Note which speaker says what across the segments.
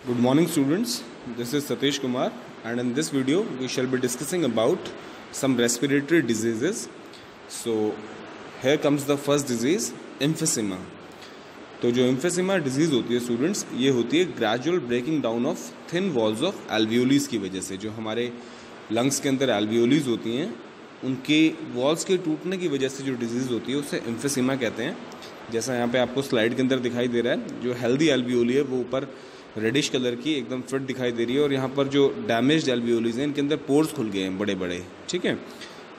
Speaker 1: Good morning students, this is Satish Kumar and in this video we shall be discussing about some respiratory diseases. So here comes the first disease, emphysema. तो जो emphysema disease होती है students, ये होती है gradual breaking down of thin walls of alveolis की वजह से। जो हमारे लंग्स के अंदर एल्वियोलीज होती हैं उनके वॉल्स के टूटने की वजह से जो डिजीज़ होती है उसे emphysema कहते हैं। जैसा यहाँ पे आपको स्लाइड के अंदर दिखाई दे रहा है, जो हेल्दी एल्वियोली है वो ऊपर रेडिश कलर की एकदम फिट दिखाई दे रही है और यहाँ पर जो डैमेज्ड एल्वियोलीज हैं इनके अंदर पोर्स खुल गए हैं बड़े बड़े, ठीक है।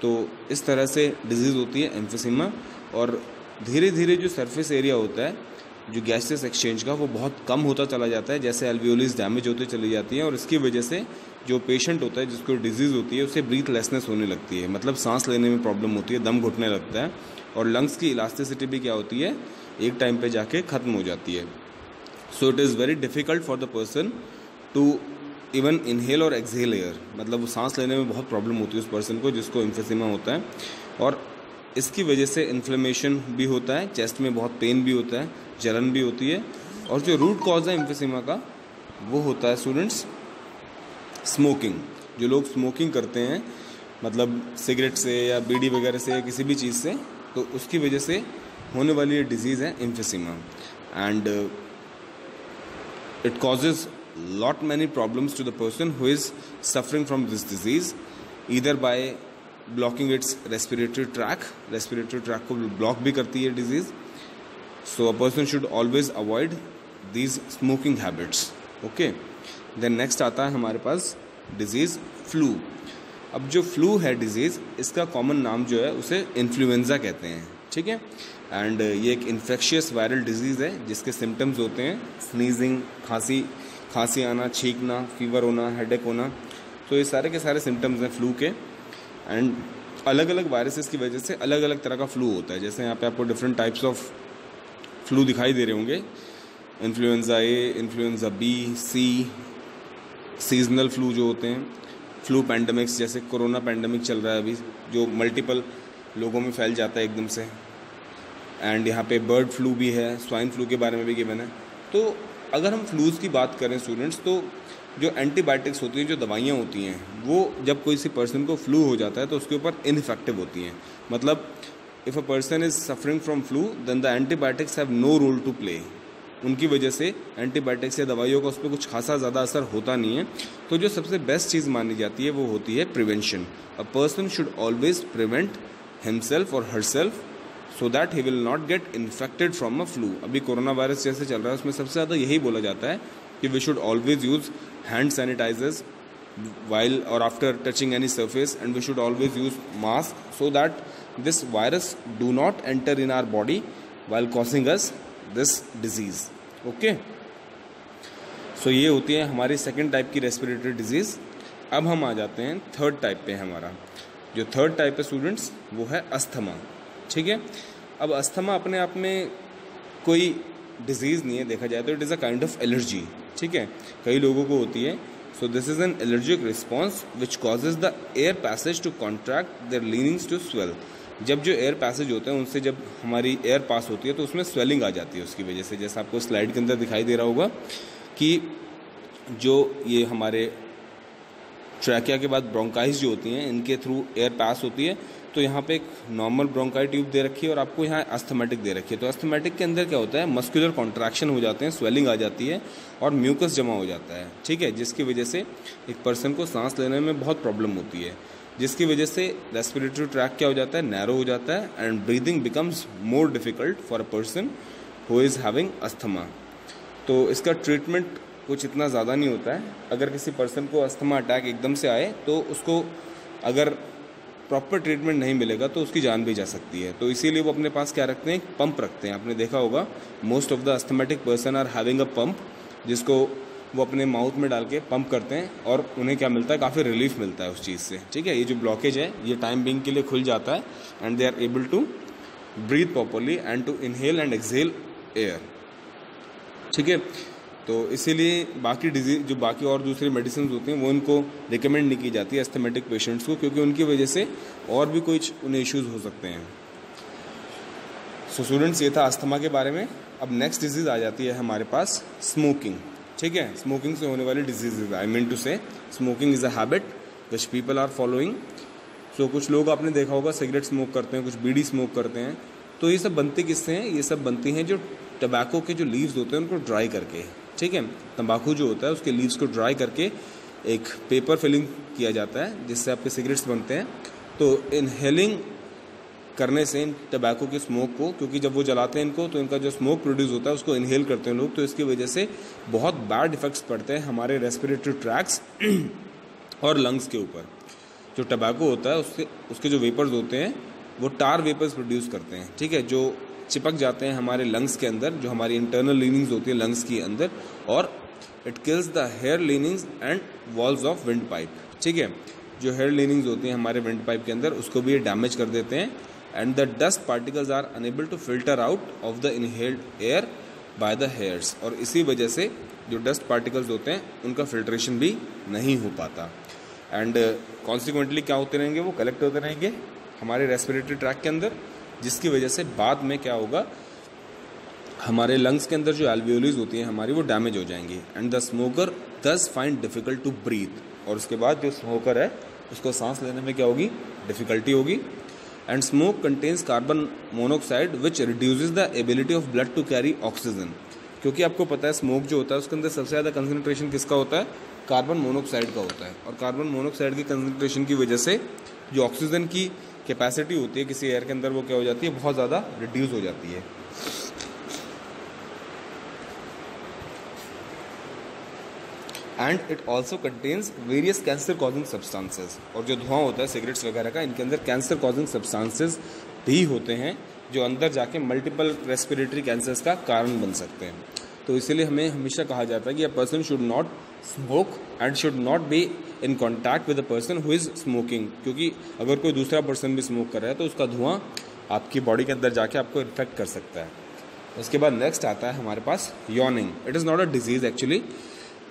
Speaker 1: तो इस तरह से डिजीज़ होती है एम्फिसिमा। और धीरे धीरे जो सरफेस एरिया होता है जो गैसेस एक्सचेंज का वो बहुत कम होता चला जाता है जैसे एल्वियोलीज डैमेज होती चली जाती हैं, और इसकी वजह से जो पेशेंट होता है जिसको डिजीज़ होती है उसे ब्रीथलेसनेस होने लगती है, मतलब सांस लेने में प्रॉब्लम होती है, दम घुटने लगता है, और लंग्स की इलास्टिसिटी भी क्या होती है एक टाइम पे जाके ख़त्म हो जाती है। So it is very difficult for the person to even inhale और एक्सहेल एयर, मतलब वो सांस लेने में बहुत प्रॉब्लम होती है उस पर्सन को जिसको एम्फिसिमा होता है। और इसकी वजह से इन्फ्लेमेशन भी होता है, चेस्ट में बहुत पेन भी होता है, जलन भी होती है। और जो रूट कॉज है एम्फिसिमा का वो होता है स्टूडेंट्स स्मोकिंग। जो लोग स्मोकिंग करते हैं मतलब सिगरेट से या बीड़ी वगैरह से या किसी भी चीज़ से, तो उसकी वजह से होने वाली ये डिजीज़ है emphysema. And it causes lot many problems to the person who is suffering from this disease, either by blocking its respiratory tract को block भी करती है disease. So a person should always avoid these smoking habits. Okay. Then next आता है हमारे पास disease flu. अब जो flu है डिजीज़, इसका कॉमन नाम जो है उसे इन्फ्लुएंजा कहते हैं, ठीक है। एंड ये एक इन्फेक्शियस वायरल डिजीज़ है जिसके सिम्टम्स होते हैं स्नीजिंग, खांसी आना, छींकना, फीवर होना, हेडेक होना। तो ये सारे के सारे सिम्टम्स हैं फ्लू के। एंड अलग अलग वायरसेस की वजह से अलग अलग तरह का फ्लू होता है। जैसे यहाँ पे आपको डिफरेंट टाइप्स ऑफ फ्लू दिखाई दे रहे होंगे, influenza A, influenza B, C, seasonal flu जो होते हैं, फ्लू पैंडमिक्स जैसे कोरोना पैंडमिक चल रहा है अभी जो मल्टीपल लोगों में फैल जाता है एकदम से। एंड यहाँ पे बर्ड फ्लू भी है, स्वाइन फ्लू के बारे में भी गिवन है। तो अगर हम फ्लूज़ की बात करें स्टूडेंट्स, तो जो एंटीबायोटिक्स होती हैं, जो दवाइयाँ होती हैं, वो जब कोई सी पर्सन को फ्लू हो जाता है तो उसके ऊपर इनइफेक्टिव होती हैं। मतलब if a person is suffering from flu then the antibiotics have no role to play. उनकी वजह से एंटीबायोटिक्स या दवाइयों का उस पर कुछ खासा ज़्यादा असर होता नहीं है। तो जो सबसे बेस्ट चीज़ मानी जाती है वो होती है prevention. A person should always prevent himself और herself so that he will not get infected from a flu. अभी कोरोना वायरस जैसे चल रहा है उसमें सबसे ज़्यादा यही बोला जाता है कि we should always use hand sanitisers while or after touching any surface, and we should always use mask so that this virus do not enter in our body while causing us this disease. Okay, so ये होती है हमारी second type की respiratory disease. अब हम आ जाते हैं third type पे। हमारा जो थर्ड टाइप है स्टूडेंट्स वो है अस्थमा, ठीक है। अब अस्थमा अपने आप में कोई डिजीज़ नहीं है, देखा जाए तो it is a kind of allergy, ठीक है। कई लोगों को होती है। So this is an allergic response which causes the air passage to contract their linings to swell. जब जो एयर पैसेज होते हैं उनसे जब हमारी एयर पास होती है तो उसमें स्वेलिंग आ जाती है उसकी वजह से। जैसा आपको स्लाइड के अंदर दिखाई दे रहा होगा कि जो ये हमारे ट्रैकिया के बाद ब्रोंकाइज जो होती हैं इनके थ्रू एयर पास होती है। तो यहाँ पे एक नॉर्मल ब्रोंकाई ट्यूब दे रखी है और आपको यहाँ अस्थमेटिक दे रखी है। तो अस्थमेटिक के अंदर क्या होता है, मस्कुलर कॉन्ट्रैक्शन हो जाते हैं, स्वेलिंग आ जाती है और म्यूकस जमा हो जाता है, ठीक है, जिसकी वजह से एक पर्सन को सांस लेने में बहुत प्रॉब्लम होती है, जिसकी वजह से रेस्पिरेटरी ट्रैक क्या हो जाता है, नैरो हो जाता है, and breathing becomes more difficult for a person who is having asthma. तो इसका ट्रीटमेंट कुछ इतना ज़्यादा नहीं होता है। अगर किसी पर्सन को अस्थमा अटैक एकदम से आए तो उसको अगर प्रॉपर ट्रीटमेंट नहीं मिलेगा तो उसकी जान भी जा सकती है। तो इसीलिए वो अपने पास क्या रखते हैं, एक पंप रखते हैं। आपने देखा होगा most of the asthmatic person are having a pump, जिसको वो अपने माउथ में डाल के पंप करते हैं और उन्हें क्या मिलता है, काफ़ी रिलीफ मिलता है उस चीज़ से, ठीक है। ये जो ब्लॉकेज है ये टाइम बीइंग के लिए खुल जाता है and they are able to breathe properly and to inhale and exhale air, ठीक है। तो इसीलिए बाकी डिजीज जो बाकी और दूसरी मेडिसिन होती हैं वो इनको रिकमेंड नहीं की जाती है अस्थमेटिक पेशेंट्स को, क्योंकि उनकी वजह से और भी कुछ उन्हें इश्यूज़ हो सकते हैं। सो स्टूडेंट्स, ये था अस्थमा के बारे में। अब नेक्स्ट डिजीज़ आ जाती है हमारे पास स्मोकिंग। ठीक है, स्मोकिंग से होने वाली diseases. I mean to say smoking is a habit which people are following. So कुछ लोग आपने देखा होगा सिगरेट स्मोक करते हैं, कुछ बीड़ी स्मोक करते हैं। तो ये सब बनती किससे हैं? ये सब बनती हैं जो टबैको के जो लीव्स होते हैं उनको ड्राई करके। ठीक है, तंबाकू जो होता है उसके लीव्स को ड्राई करके एक पेपर फिलिंग किया जाता है जिससे आपके सिगरेट्स बनते हैं। तो इनहेलिंग करने से इन टबैको के स्मोक को, क्योंकि जब वो जलाते हैं इनको तो इनका जो स्मोक प्रोड्यूस होता है उसको इनहेल करते हैं लोग, तो इसकी वजह से बहुत बैड इफेक्ट्स पड़ते हैं हमारे रेस्पिरेटरी ट्रैक्ट्स और लंग्स के ऊपर। जो टबैको होता है उसके जो वेपर्स होते हैं वो टार वेपर्स प्रोड्यूस करते हैं। ठीक है, जो चिपक जाते हैं हमारे लंग्स के अंदर, जो हमारी इंटरनल लीनिंग्स होती है लंग्स के अंदर, और it kills the hair linings and walls of windpipe. ठीक है, जो हेयर लीनिंग्स होती हैं हमारे विंड पाइप के अंदर उसको भी ये डैमेज कर देते हैं। And the dust particles are unable to filter out of the inhaled air by the hairs, और इसी वजह से जो डस्ट पार्टिकल्स होते हैं उनका फिल्ट्रेशन भी नहीं हो पाता। एंड कॉन्सिक्वेंटली क्या होते रहेंगे, वो कलेक्ट होते रहेंगे हमारे रेस्पिरेटरी ट्रैक के अंदर, जिसकी वजह से बाद में क्या होगा, हमारे लंग्स के अंदर जो एल्वियोलीज होती हैं हमारी वो डैमेज हो जाएंगी। एंड द स्मोकर दस फाइंड डिफिकल्ट टू ब्रीथ, और उसके बाद जो स्मोकर है उसको सांस लेने में क्या होगी, डिफिकल्टी होगी। And smoke contains carbon monoxide which reduces the ability of blood to carry oxygen, क्योंकि आपको पता है स्मोक जो होता है उसके अंदर सबसे ज़्यादा कंसनट्रेशन किसका होता है, कार्बन मोनोऑक्साइड का होता है। और कार्बन मोनोऑक्साइड की कंसनट्रेशन की वजह से जो ऑक्सीजन की कैपेसिटी होती है किसी एयर के अंदर वो क्या हो जाती है, बहुत ज़्यादा रिड्यूस हो जाती है। And it also contains various cancer causing substances, और जो धुआं होता है सिगरेट्स वगैरह का, इनके अंदर कैंसर कॉजिंग सब्सटेंसेज भी होते हैं जो अंदर जाके मल्टीपल रेस्पिरेटरी कैंसर्स का कारण बन सकते हैं। तो इसीलिए हमें हमेशा कहा जाता है कि अ person should not smoke and should not be in contact with a person who is smoking, क्योंकि अगर कोई दूसरा पर्सन भी स्मोक कर रहा है तो उसका धुआं आपकी बॉडी के अंदर जाके आपको इन्फेक्ट कर सकता है। उसके बाद नेक्स्ट आता है हमारे पास yawning. It is not a disease actually.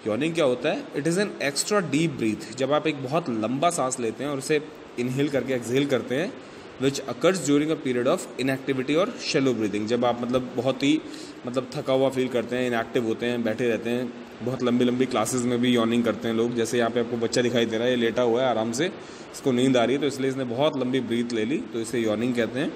Speaker 1: Yawning क्या होता है, it is an extra deep breath. जब आप एक बहुत लंबा सांस लेते हैं और उसे इनहेल करके एक्सहेल करते हैं, which occurs during a period of inactivity और शेलो ब्रीदिंग। जब आप बहुत ही थका हुआ फील करते हैं, इनएक्टिव होते हैं, बैठे रहते हैं, बहुत लंबी लंबी क्लासेस में भी यॉर्निंग करते हैं लोग। जैसे यहाँ पे आपको बच्चा दिखाई दे रहा है, ये लेटा हुआ है आराम से, इसको नींद आ रही है तो इसलिए इसने बहुत लंबी ब्रीथ ले ली, तो इसे यॉर्निंग कहते हैं।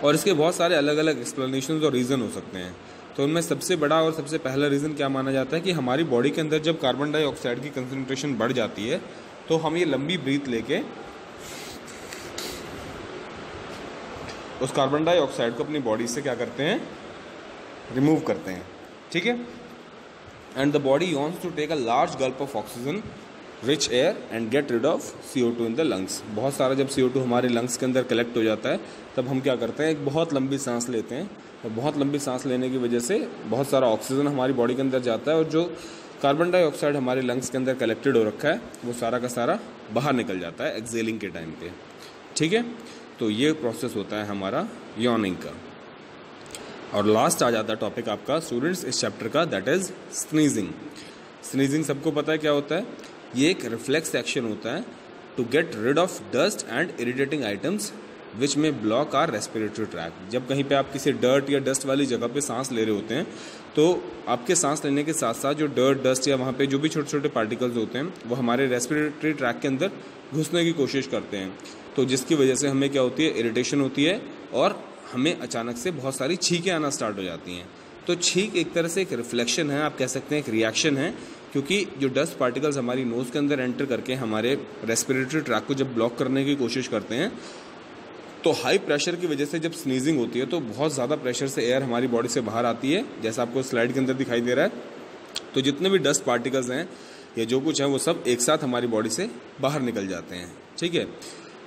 Speaker 1: और इसके बहुत सारे अलग अलग एक्सप्लेनेशन और रीज़न हो सकते हैं। तो उनमें सबसे बड़ा और सबसे पहला रीज़न क्या माना जाता है कि हमारी बॉडी के अंदर जब कार्बन डाइऑक्साइड की कंसनट्रेशन बढ़ जाती है तो हम ये लंबी ब्रीथ लेके उस कार्बन डाइऑक्साइड को अपनी बॉडी से क्या करते हैं, रिमूव करते हैं। ठीक है, and the body wants to take a large gulp of oxygen rich air and get rid of CO2 in the lungs. बहुत सारा जब CO2 हमारे लंग्स के अंदर कलेक्ट हो जाता है तब हम क्या करते हैं, एक बहुत लंबी सांस लेते हैं, और बहुत लंबी सांस लेने की वजह से बहुत सारा ऑक्सीजन हमारी बॉडी के अंदर जाता है, और जो कार्बन डाइऑक्साइड हमारे लंग्स के अंदर कलेक्टेड हो रखा है वो सारा का सारा बाहर निकल जाता है एक्सहेलिंग के टाइम पे। ठीक है, तो ये प्रोसेस होता है हमारा यॉर्निंग का। और लास्ट आ जाता है टॉपिक आपका स्टूडेंट्स इस चैप्टर का, दैट इज स्नीजिंग। स्नीजिंग सबको पता है क्या होता है, ये एक रिफ्लेक्स एक्शन होता है to get rid of dust and irritating items which may block are respiratory tract. जब कहीं पे आप किसी डर्ट या डस्ट वाली जगह पे सांस ले रहे होते हैं तो आपके सांस लेने के साथ साथ जो डर्ट, डस्ट या वहाँ पे जो भी छोटे छोटे पार्टिकल्स होते हैं वो हमारे रेस्पिरेटरी ट्रैक के अंदर घुसने की कोशिश करते हैं, तो जिसकी वजह से हमें क्या होती है, इरिटेशन होती है और हमें अचानक से बहुत सारी छींकें आना स्टार्ट हो जाती हैं। तो छींक एक तरह से एक रिफ्लेक्शन है, आप कह सकते हैं एक रिएक्शन है, क्योंकि जो डस्ट पार्टिकल्स हमारी नोज़ के अंदर एंटर करके हमारे रेस्पिरेटरी ट्रैक को जब ब्लॉक करने की कोशिश करते हैं तो हाई प्रेशर की वजह से जब स्नीजिंग होती है तो बहुत ज़्यादा प्रेशर से एयर हमारी बॉडी से बाहर आती है, जैसा आपको स्लाइड के अंदर दिखाई दे रहा है। तो जितने भी डस्ट पार्टिकल्स हैं या जो कुछ है वो सब एक साथ हमारी बॉडी से बाहर निकल जाते हैं। ठीक है,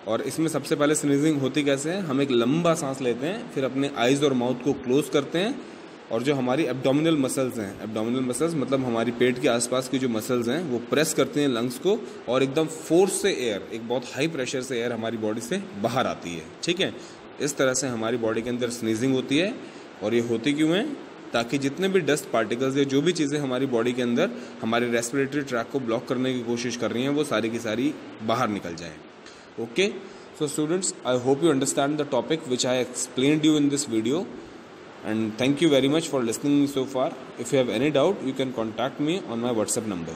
Speaker 1: और इसमें सबसे पहले स्नीजिंग होती कैसे है, हम एक लंबा सांस लेते हैं, फिर अपने आइज़ और माउथ को क्लोज करते हैं, और जो हमारी एब्डोमिनल मसल्स हैं, एब्डोमिनल मसल्स मतलब हमारी पेट के आसपास की जो मसल्स हैं वो प्रेस करते हैं लंग्स को, और एकदम फोर्स से एयर, एक बहुत हाई प्रेशर से एयर हमारी बॉडी से बाहर आती है। ठीक है, इस तरह से हमारी बॉडी के अंदर स्नीजिंग होती है। और ये होती क्यों है, ताकि जितने भी डस्ट पार्टिकल्स या जो भी चीज़ें हमारी बॉडी के अंदर हमारे रेस्पिरेटरी ट्रैक को ब्लॉक करने की कोशिश कर रही हैं वो सारी की सारी बाहर निकल जाएँ। Okay, so students, I hope you understand the topic which I explained you in this video. And thank you very much for listening me so far. If you have any doubt, you can contact me on my WhatsApp number.